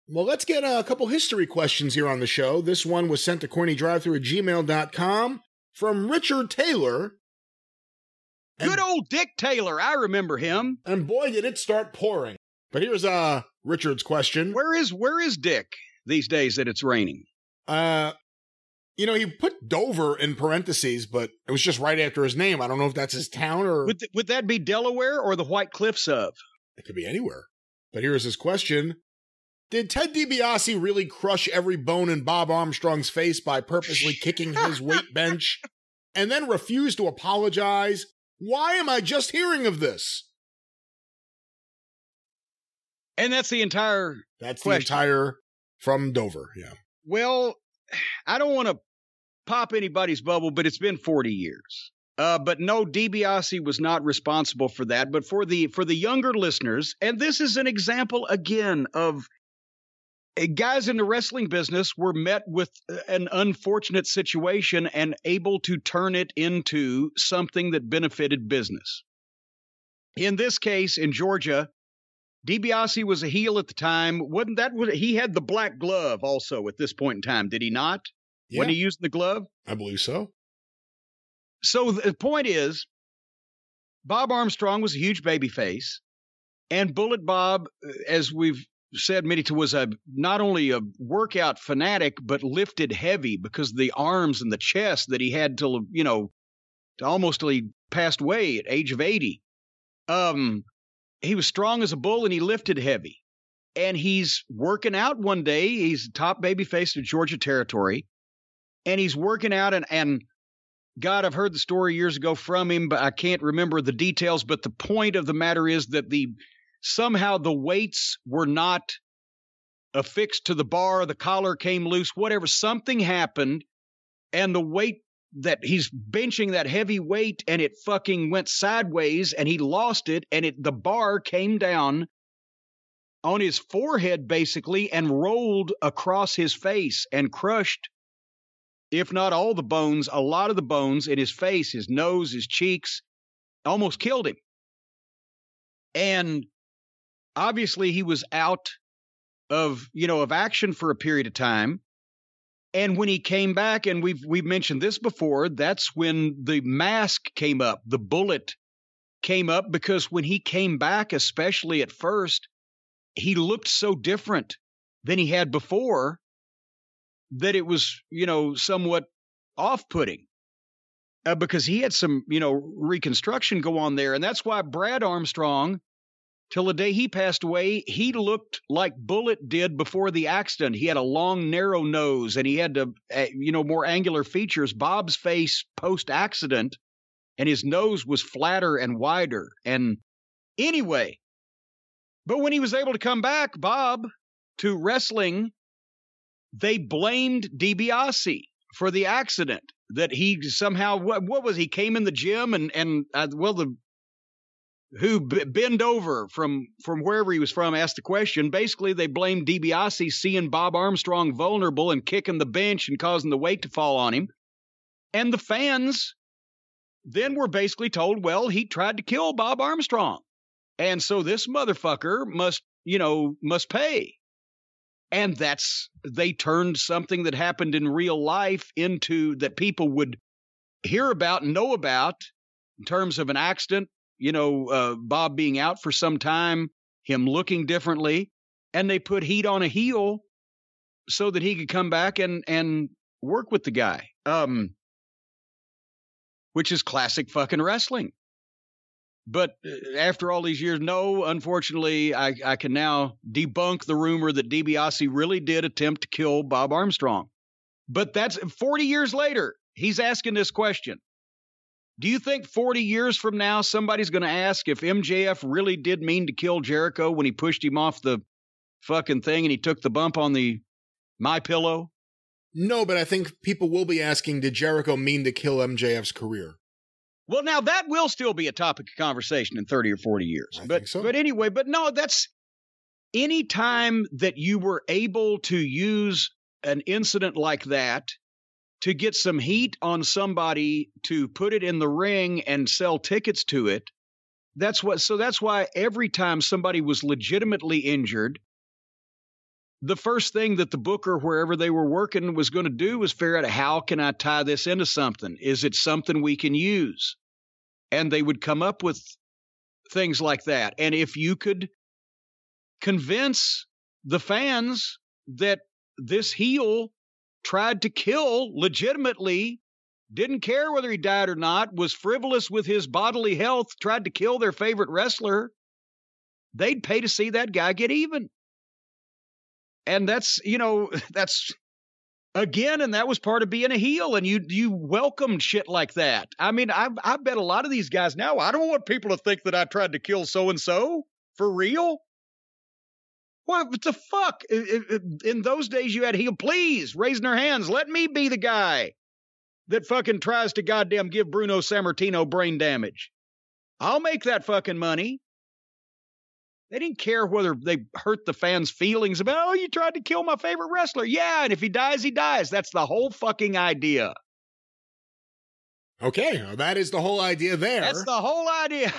Well, let's get a couple history questions here on the show. This one was sent to CornyDriveThru@gmail.com from Richard Taylor. Good old Dick Taylor. I remember him. And boy, did it start pouring. But here's Richard's question. Where is Dick these days that it's raining? He put Dover in parentheses, but it was just right after his name. I don't know if that's his town or... Would that be Delaware or the White Cliffs of? It could be anywhere. But here's his question. Did Ted DiBiase really crush every bone in Bob Armstrong's face by purposely kicking his weight bench and then refuse to apologize? Why am I just hearing of this? And that's the entire question. The entire from Dover, yeah. Well, I don't want to pop anybody's bubble, but it's been 40 years. But no, DiBiase was not responsible for that. But for the younger listeners, and this is an example again of guys in the wrestling business were met with an unfortunate situation and able to turn it into something that benefited business. In this case, in Georgia, DiBiase was a heel at the time. Wasn't that what he had the black glove also at this point in time? Did he not? Yeah. When he used the glove? I believe so. So the point is, Bob Armstrong was a huge babyface, and Bullet Bob, as we've said many times, was not only a workout fanatic, but lifted heavy because of the arms and the chest that he had till he passed away at age of 80. He was strong as a bull and he lifted heavy. And he's working out one day. He's top babyface of Georgia territory. And he's working out and God, I've heard the story years ago from him, but I can't remember the details. But the point of the matter is that somehow the weights were not affixed to the bar. The collar came loose, whatever. Something happened. And the weight that he's benching that heavy weight and it fucking went sideways and he lost it. And the bar came down on his forehead basically and rolled across his face and crushed, if not all the bones, a lot of the bones in his face, his nose, his cheeks, almost killed him. And obviously he was out of action for a period of time. And when he came back, and we've mentioned this before, that's when the mask came up, the bullet came up, because when he came back, especially at first, he looked so different than he had before that it was, somewhat off-putting because he had some, reconstruction go on there. And that's why Brad Armstrong, till the day he passed away, he looked like Bullet did before the accident. He had a long, narrow nose, and he had more angular features. Bob's face post-accident, and his nose was flatter and wider. And anyway, but when he was able to come back, Bob, to wrestling, they blamed DiBiase for the accident, that he somehow, what was he came in the gym who bend over from wherever he was from asked the question. Basically, they blamed DiBiase seeing Bob Armstrong vulnerable and kicking the bench and causing the weight to fall on him. And the fans then were basically told, well, he tried to kill Bob Armstrong. And so this motherfucker must pay. And they turned something that happened in real life into that people would hear about and know about in terms of an accident, Bob being out for some time, him looking differently, and they put heat on a heel so that he could come back and work with the guy, which is classic fucking wrestling. But after all these years, no, unfortunately, I can now debunk the rumor that DiBiase really did attempt to kill Bob Armstrong. But that's 40 years later, he's asking this question. Do you think 40 years from now, somebody's going to ask if MJF really did mean to kill Jericho when he pushed him off the fucking thing and he took the bump on the MyPillow? No, but I think people will be asking, did Jericho mean to kill MJF's career? Well, now that will still be a topic of conversation in 30 or 40 years. I think so. But anyway, no, that's any time that you were able to use an incident like that to get some heat on somebody to put it in the ring and sell tickets to it. That's why every time somebody was legitimately injured, the first thing that the booker, wherever they were working, was going to do was figure out, how can I tie this into something? Is it something we can use? And they would come up with things like that. And if you could convince the fans that this heel tried to kill legitimately, didn't care whether he died or not, was frivolous with his bodily health, tried to kill their favorite wrestler, they'd pay to see that guy get even. And that's, that's again, and that was part of being a heel. And you welcomed shit like that. I mean, I bet a lot of these guys now, I don't want people to think that I tried to kill so-and-so for real. What the fuck? In those days, you had heel, please, raising their hands. Let me be the guy that fucking tries to goddamn give Bruno Sammartino brain damage. I'll make that fucking money. They didn't care whether they hurt the fans' feelings about, you tried to kill my favorite wrestler. Yeah, and if he dies, he dies. That's the whole fucking idea. Okay, well, that is the whole idea there. That's the whole idea.